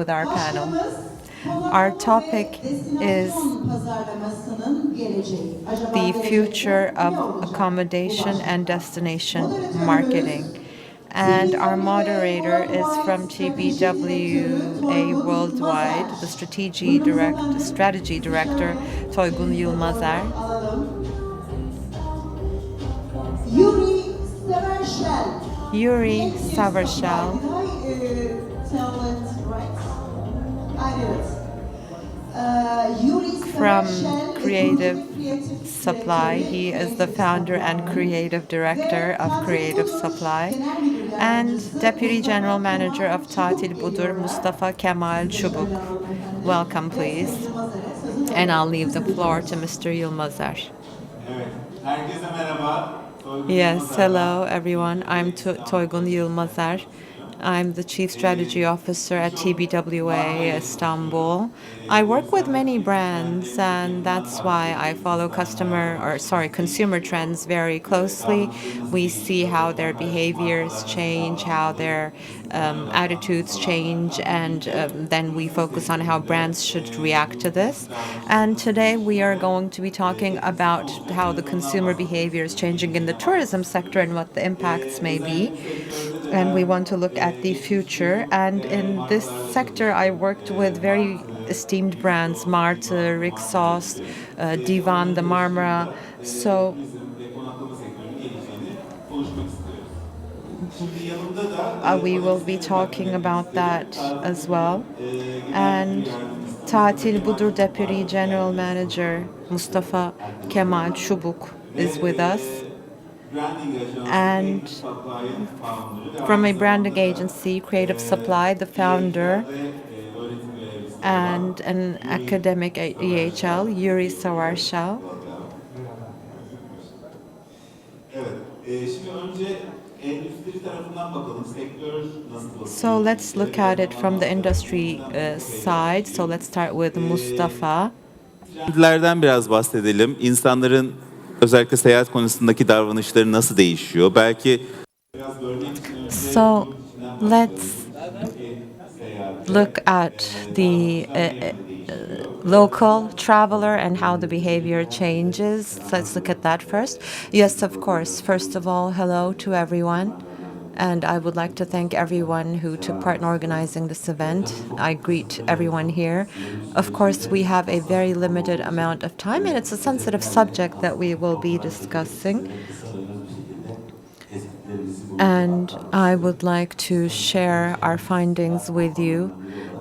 with our panel. Our topic is the future of accommodation and destination marketing. And our moderator is from TBWA Worldwide, the strategy director, Toygun Yılmazer. Youri, Sawerschel. From Creative Supply. He is the founder and creative director of Creative Supply. And Deputy General Manager of Tatilbudur, Mustafa Kemal Çubuk. Welcome, please. And I'll leave the floor to Mr. Yılmazer. Yes, hello everyone. I'm Toygun Yılmazer. I'm the Chief Strategy Officer at TBWA Istanbul. I work with many brands, and that's why I follow consumer trends very closely. We see how their behaviors change, how their attitudes change, and then we focus on how brands should react to this. And today we are going to be talking about how the consumer behavior is changing in the tourism sector and what the impacts may be. And we want to look at the future. And in this sector, I worked with very esteemed brands, Martı, Rixos, Divan, the Marmara. So we will be talking about that as well. And Tatilbudur Deputy General Manager Mustafa Kemal Çubuk is with us. And from a branding agency, Creative Supply, the founder, and an academic at EHL, Youri Sawerschel. So let's look at it from the industry side. So let's start with Mustafa. Trendlerden biraz bahsedelim. İnsanların özellikle seyahat konusundaki davranışları nasıl değişiyor? Belki So let's look at the local traveler and how the behavior changes. Let's look at that first. Yes, of course. First of all, hello to everyone. And I would like to thank everyone who took part in organizing this event. I greet everyone here. Of course, we have a very limited amount of time, and it's a sensitive subject that we will be discussing. And I would like to share our findings with you.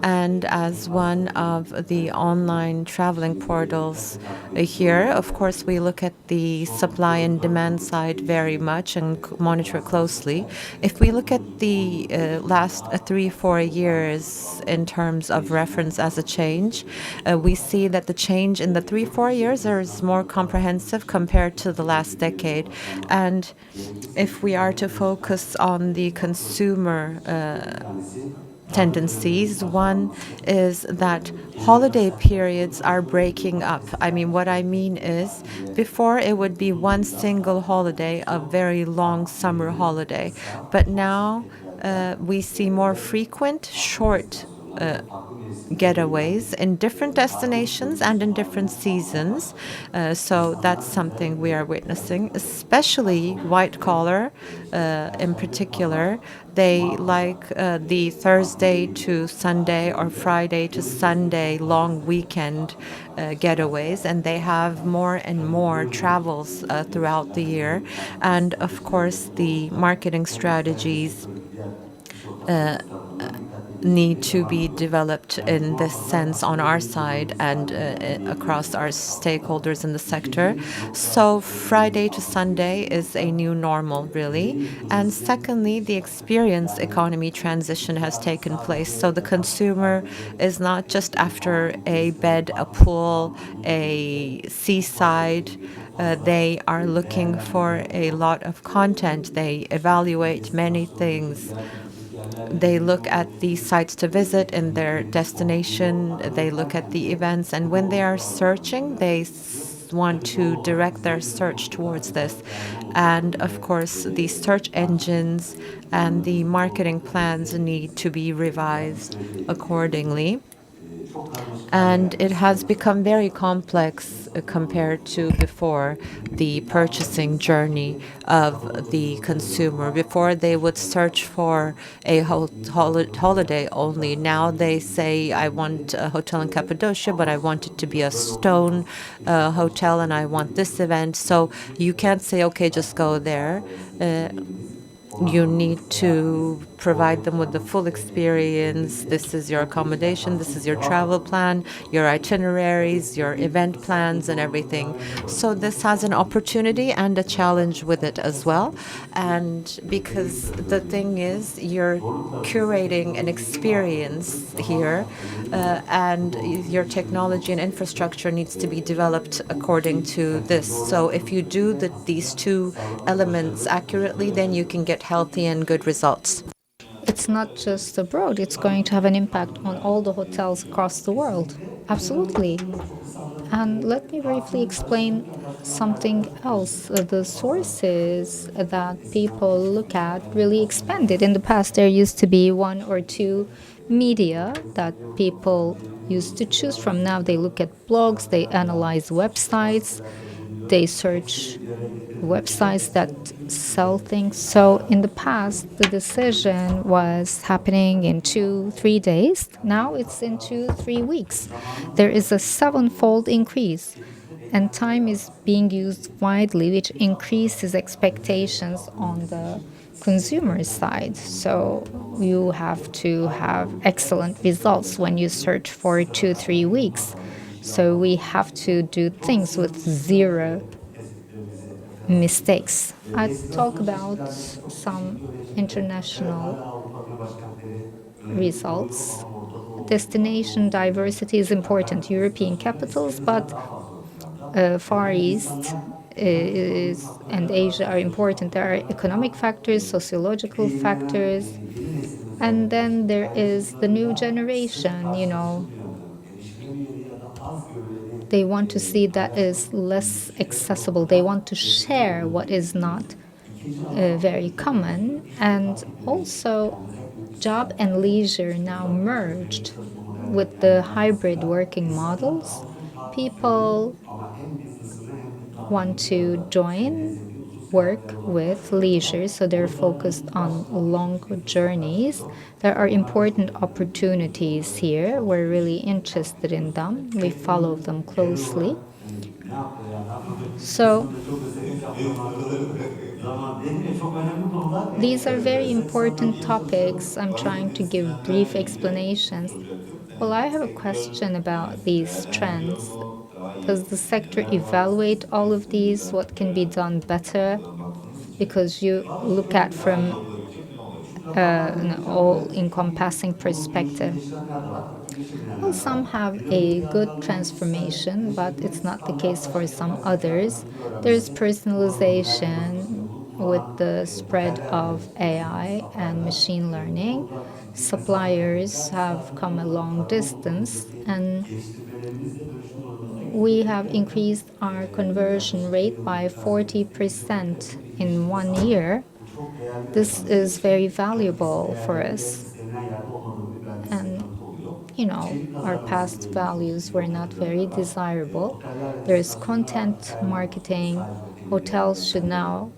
And as one of the online traveling portals here, of course, we look at the supply and demand side very much and monitor it closely. If we look at the last 3-4 years in terms of reference as a change, we see that the change in the 3-4 years is more comprehensive compared to the last decade. And if we are to focus on the consumer tendencies. One is that holiday periods are breaking up. I mean, what I mean is, before it would be one single holiday, a very long summer holiday. But now we see more frequent, short getaways in different destinations and in different seasons. So that's something we are witnessing, especially white collar in particular. They like the Thursday to Sunday or Friday to Sunday long weekend getaways, and they have more and more travels throughout the year. And of course, the marketing strategies need to be developed in this sense on our side and across our stakeholders in the sector. So Friday to Sunday is a new normal, really. And secondly, the experience economy transition has taken place. So the consumer is not just after a bed, a pool, a seaside. They are looking for a lot of content. They evaluate many things. They look at the sites to visit in their destination. They look at the events. And when they are searching, they consumers want to direct their search towards this. And of course, the search engines and the marketing plans need to be revised accordingly. And it has become very complex compared to before, the purchasing journey of the consumer. Before, they would search for a holiday only. Now they say, I want a hotel in Cappadocia, but I want it to be a stone hotel, and I want this event. So you can't say, okay, just go there. You need to provide them with the full experience. This is your accommodation, this is your travel plan, your itineraries, your event plans, and everything. So this has an opportunity and a challenge with it as well. And because the thing is, you're curating an experience here, and your technology and infrastructure needs to be developed according to this. So if you do these two elements accurately, then you can get healthy and good results. It's not just abroad, it's going to have an impact on all the hotels across the world. Absolutely. And let me briefly explain something else. The sources that people look at really expanded. In the past, there used to be one or two media that people used to choose from. Now they look at blogs, they analyze websites, they search websites that sell things. So in the past, the decision was happening in 2, 3 days. Now it's in 2, 3 weeks. There is a sevenfold increase, and time is being used widely, which increases expectations on the consumer side. So you have to have excellent results when you search for 2, 3 weeks. So we have to do things with zero mistakes. I talk about some international results. Destination diversity is important. European capitals, but Far East and Asia are important. There are economic factors, sociological factors, and then there is the new generation. They want to see that is less accessible. They want to share what is not very common. And also, job and leisure now merged with the hybrid working models. People want to join work with leisure, so they're focused on long journeys. There are important opportunities here. We're really interested in them. We follow them closely. So these are very important topics. I'm trying to give brief explanations. Well, I have a question about these trends. Does the sector evaluate all of these? What can be done better? Because you look at from an all-encompassing perspective. Well, some have a good transformation, but it's not the case for some others. There's personalization with the spread of AI and machine learning. Suppliers have come a long distance, and we have increased our conversion rate by 40% in 1 year. This is very valuable for us. And our past values were not very desirable. There's content marketing. Hotels should now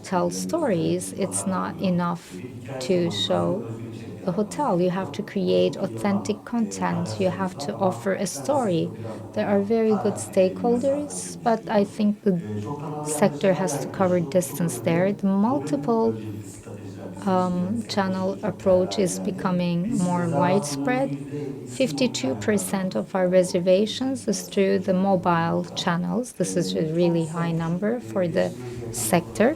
tell stories. It's not enough to show a hotel. You have to create authentic content. You have to offer a story. There are very good stakeholders, but I think the sector has to cover distance there. The multiple channel approach is becoming more widespread. 52% of our reservations is through the mobile channels. This is a really high number for the sector.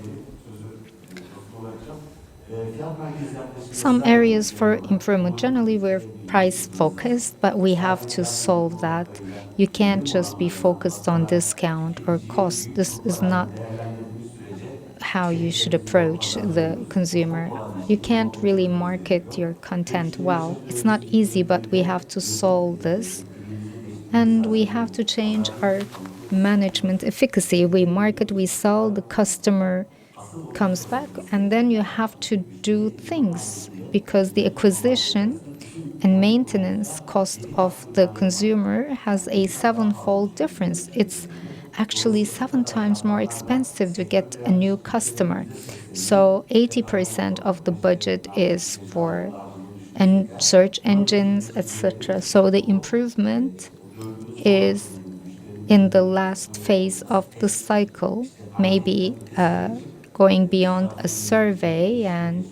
Some areas for improvement. Generally, we're price focused, but we have to solve that. You can't just be focused on discount or cost. This is not how you should approach the consumer. You can't really market your content well. It's not easy, but we have to solve this. And we have to change our management efficacy. We market, we sell, the customer comes back, and then you have to do things because the acquisition and maintenance cost of the consumer has a sevenfold difference. It's actually 7 times more expensive to get a new customer. So 80% of the budget is for search engines, etc. So the improvement is in the last phase of the cycle, maybe going beyond a survey and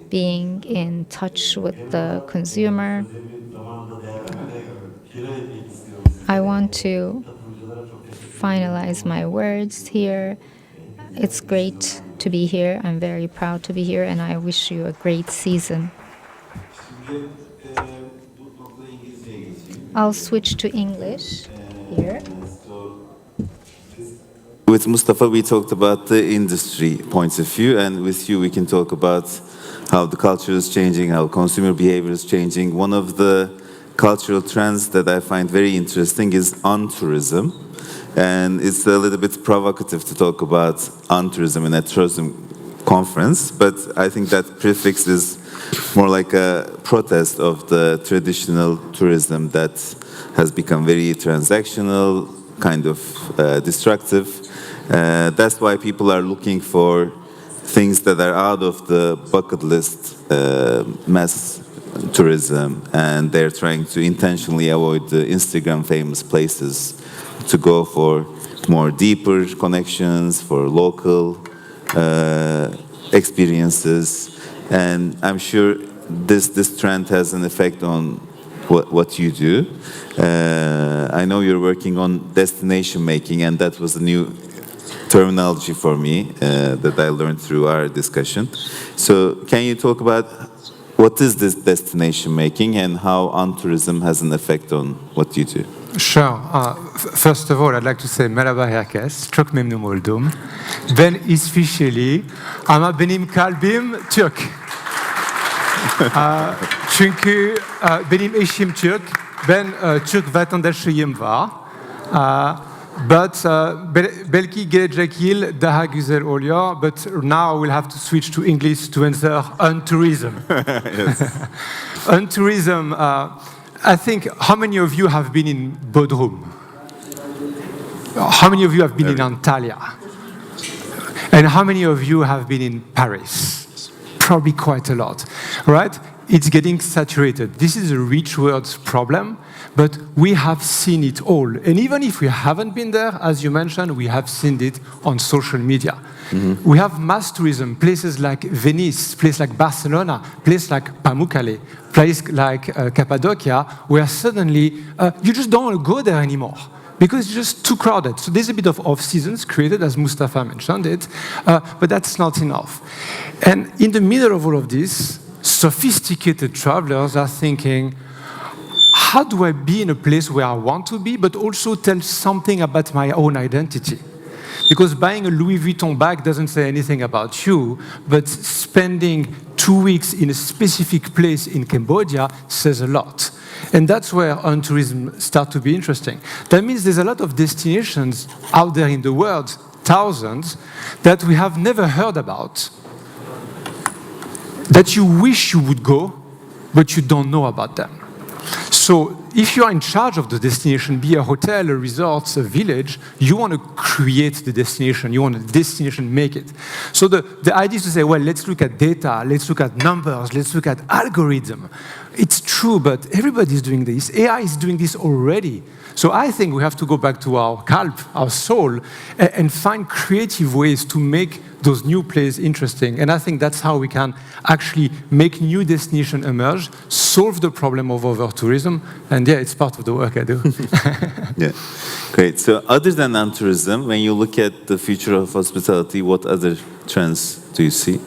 being in touch with the consumer. I want to finalize my words here. It's great to be here. I'm very proud to be here, and I wish you a great season. I'll switch to English here. With Mustafa, we talked about the industry points of view, and with you, we can talk about how the culture is changing, how consumer behavior is changing. One of the cultural trends that I find very interesting is on-tourism, and it's a little bit provocative to talk about on-tourism in a tourism conference, but I think that prefix is more like a protest of the traditional tourism that has become very transactional, kind of destructive. That's why people are looking for things that are out of the bucket list mass tourism, and they're trying to intentionally avoid the Instagram famous places to go for more deeper connections, for local experiences. And I'm sure this trend has an effect on what you do. I know you're working on destination making, and that was a new terminology for me that I learned through our discussion. So can you talk about what is this destination making and how on-tourism has an effect on what you do? Sure. First of all, I'd like to say merhaba herkes. Çok memnun oldum. Ben İsviçreli ama benim kalbim Türk. Çünkü benim eşim Türk. Ben Türk vatandaşıyım var. But belki gelecek yıl daha güzel oluyor. But now we'll have to switch to English to answer on tourism. On tourism, I think, how many of you have been in Bodrum? How many of you have been in Antalya? And how many of you have been in Paris? Probably quite a lot, right? It's getting saturated. This is a rich words problem, but we have seen it all. And even if we haven't been there, as you mentioned, we have seen it on social media. Mm-hmm. We have mass tourism, places like Venice, places like Barcelona, places like Pamukkale, places like Cappadocia, where suddenly you just don't want to go there anymore because it's just too crowded. So there's a bit of off-seasons created, as Mustafa mentioned it, but that's not enough. And in the middle of all of this, sophisticated travelers are thinking, how do I be in a place where I want to be, but also tell something about my own identity? Because buying a Louis Vuitton bag doesn't say anything about you, but spending 2 weeks in a specific place in Cambodia says a lot. And that's where on-tourism starts to be interesting. That means there's a lot of destinations out there in the world, thousands, that we have never heard about, that you wish you would go, but you don't know about them. So if you are in charge of the destination, be a hotel, a resort, a village, you want to create the destination. You want the destination make it. So the idea is to say, well, let's look at data, let's look at numbers, let's look at algorithm. It's true, but everybody's doing this. AI is doing this already. So I think we have to go back to our kalb, our soul, and find creative ways to make those new places interesting. And I think that's how we can actually make new destinations emerge, solve the problem of over-tourism, and yeah, it's part of the work I do. Yeah, great. So other than on-tourism, when you look at the future of hospitality, what other trends do you see?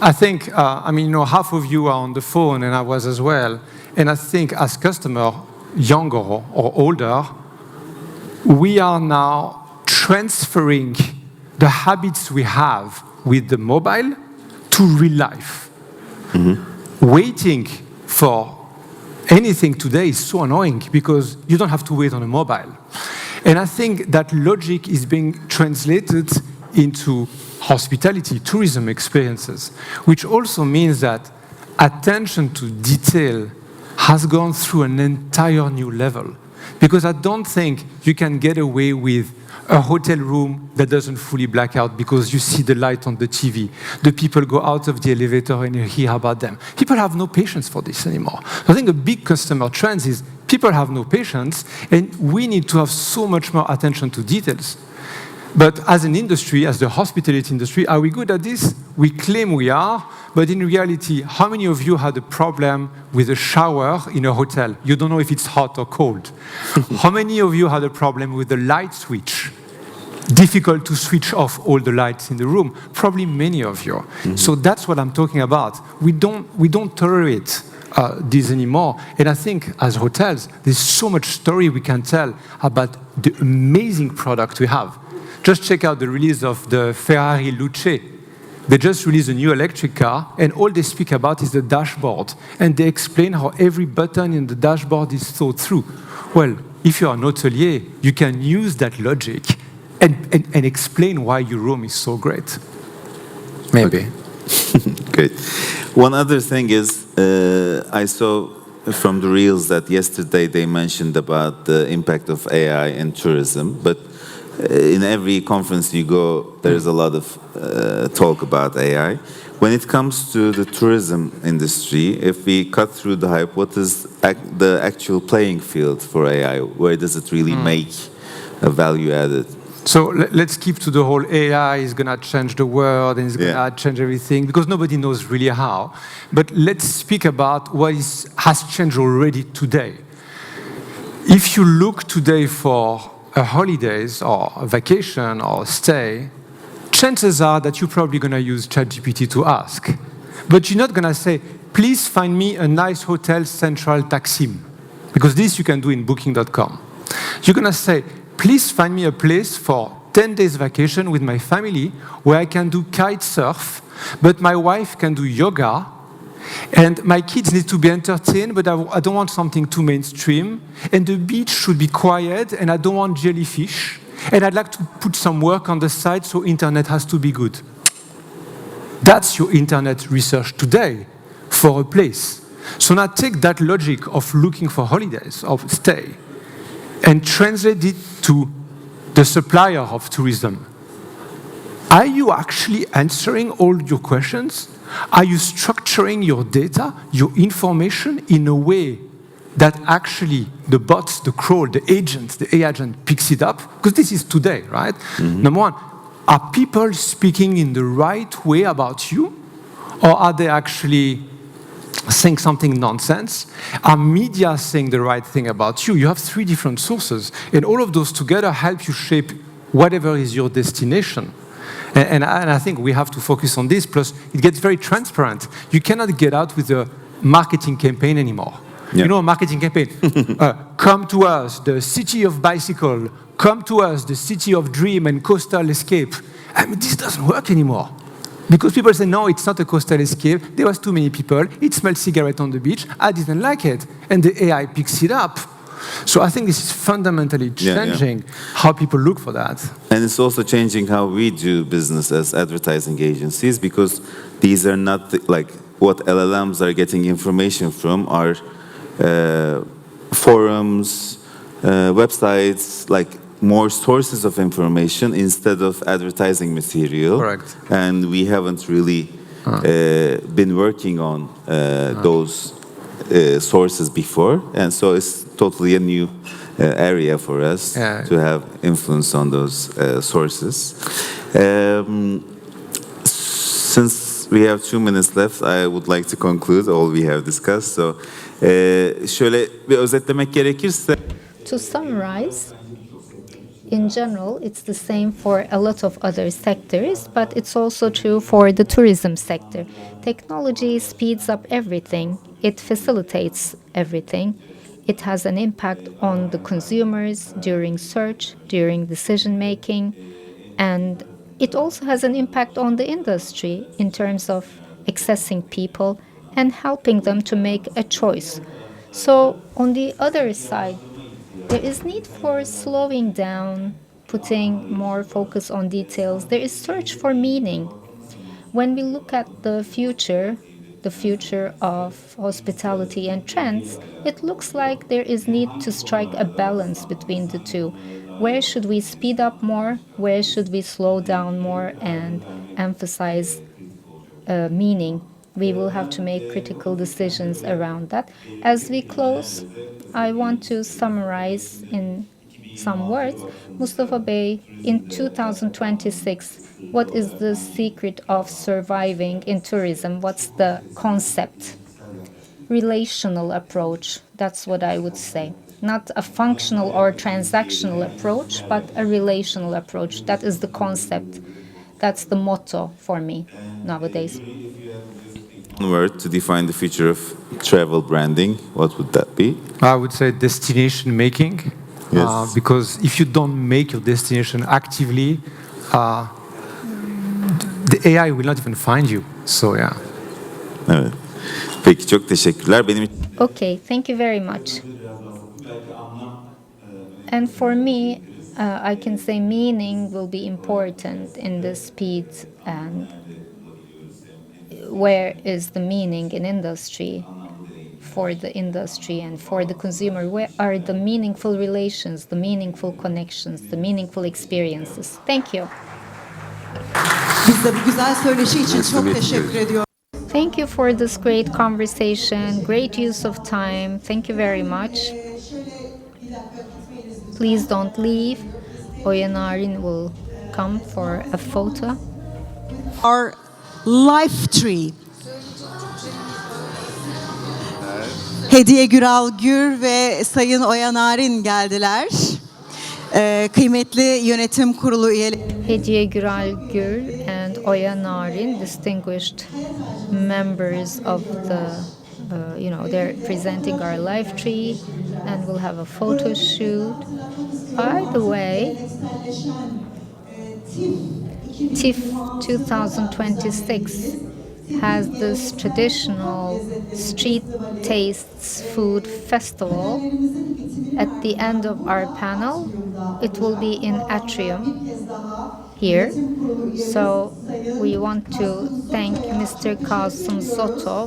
I think, half of you are on the phone, and I was as well. And I think as customer, younger or older, we are now transferring the habits we have with the mobile to real life. Mm-hmm. Waiting for anything today is so annoying because you don't have to wait on a mobile. And I think that logic is being translated into hospitality, tourism experiences, which also means that attention to detail has gone through an entire new level. Because I don't think you can get away with a hotel room that doesn't fully black out because you see the light on the TV. The people go out of the elevator and you hear about them. People have no patience for this anymore. I think a big customer trend is people have no patience, and we need to have so much more attention to details. But as an industry, as the hospitality industry, are we good at this? We claim we are, but in reality, how many of you had a problem with a shower in a hotel? You don't know if it's hot or cold. How many of you had a problem with the light switch? Difficult to switch off all the lights in the room. Probably many of you. Mm-hmm. So that's what I'm talking about. We don't tolerate this anymore. And I think as hotels, there's so much story we can tell about the amazing product we have. Just check out the release of the Ferrari Luce. They just released a new electric car, and all they speak about is the dashboard. And they explain how every button in the dashboard is thought through. Well, if you're an hotelier, you can use that logic and explain why your room is so great. Maybe. Great. One other thing is, I saw from the reels that yesterday they mentioned about the impact of AI in tourism, but in every conference you go, there is a lot of talk about AI. When it comes to the tourism industry, if we cut through the hype, what is the actual playing field for AI? Where does it really make a value added? So let's keep to the whole AI is going to change the world and it's going to change everything, because nobody knows really how. But let's speak about what has changed already today. If you look today for a holidays or a vacation or stay, chances are that you're probably going to use ChatGPT to ask. But you're not going to say, please find me a nice hotel central Taksim, because this you can do in booking.com. You're going to say, please find me a place for 10 days vacation with my family where I can do kite surf, but my wife can do yoga, and my kids need to be entertained, but I don't want something too mainstream, and the beach should be quiet, and I don't want jellyfish, and I'd like to put some work on the side, so internet has to be good. That's your internet research today for a place. So now take that logic of looking for holidays, of stay, and translate it to the supplier of tourism. Are you actually answering all your questions? Are you structuring your data, your information in a way that actually the bots, the crawl, the agent, the AI agent picks it up? Because this is today, right? Mm-hmm. Number one, are people speaking in the right way about you? Or are they actually saying something nonsense? Are media saying the right thing about you? You have 3 different sources, and all of those together help you shape whatever is your destination. And I think we have to focus on this, plus it gets very transparent. You cannot get out with a marketing campaign anymore. Yeah. You know, a marketing campaign, come to us, the city of bicycle, come to us, the city of dream and coastal escape. I mean, this doesn't work anymore. Because people say, no, it's not a coastal escape, there was too many people, it smelled cigarette on the beach, I didn't like it, and the AI picks it up. So I think this is fundamentally changing how people look for that. And it's also changing how we do business as advertising agencies, because these are not like what LLMs are getting information from are forums, websites, like more sources of information instead of advertising material. Correct. And we haven't really been working on those sources before, and so it's totally a new area for us to have influence on those sources. Since we have 2 minutes left, I would like to conclude all we have discussed. So, şöyle bir özetlemek gerekirse. To summarize, in general, it's the same for a lot of other sectors, but it's also true for the tourism sector. Technology speeds up everything. It facilitates everything. It has an impact on the consumers during search, during decision making, and it also has an impact on the industry in terms of accessing people and helping them to make a choice. So on the other side, There is need for slowing down, putting more focus on details. There is search for meaning. When we look at the future of hospitality and trends, it looks like there is need to strike a balance between the two. Where should we speed up more? Where should we slow down more and emphasize meaning? We will have to make critical decisions around that. As we close, I want to summarize in some words. Mustafa Bey, in 2026, what is the secret of surviving in tourism? What's the concept? Relational approach, that's what I would say. Not a functional or transactional approach, but a relational approach. That is the concept. That's the motto for me nowadays. One word to define the future of travel branding, what would that be? I would say destination making. Yes. Because if you don't make your destination actively, the AI will not even find you. So yeah. Evet. Peki çok teşekkürler. Okay, thank you very much. And for me, I can say meaning will be important in the speed and where is the meaning in industry for the industry and for the consumer? Where are the meaningful relations, the meaningful connections, the meaningful experiences? Thank you. Biz de bu güzel söyleşi için çok teşekkür ediyoruz. Thank you for this great conversation, great use of time. Thank you very much. Please don't leave. Oyanarin will come for a photo. Our life tree. Hediye Güral Gür ve Sayın Oya Narin geldiler. Kıymetli yönetim kurulu üyeleri. Hediye Güral Gür and Oya Narin, distinguished members of the, they're presenting our life tree and we'll have a photo shoot. By the way, TIF 2026 has this traditional street tastes food festival. At the end of our panel, it will be in atrium here. So we want to thank Mr. Kasım Soto,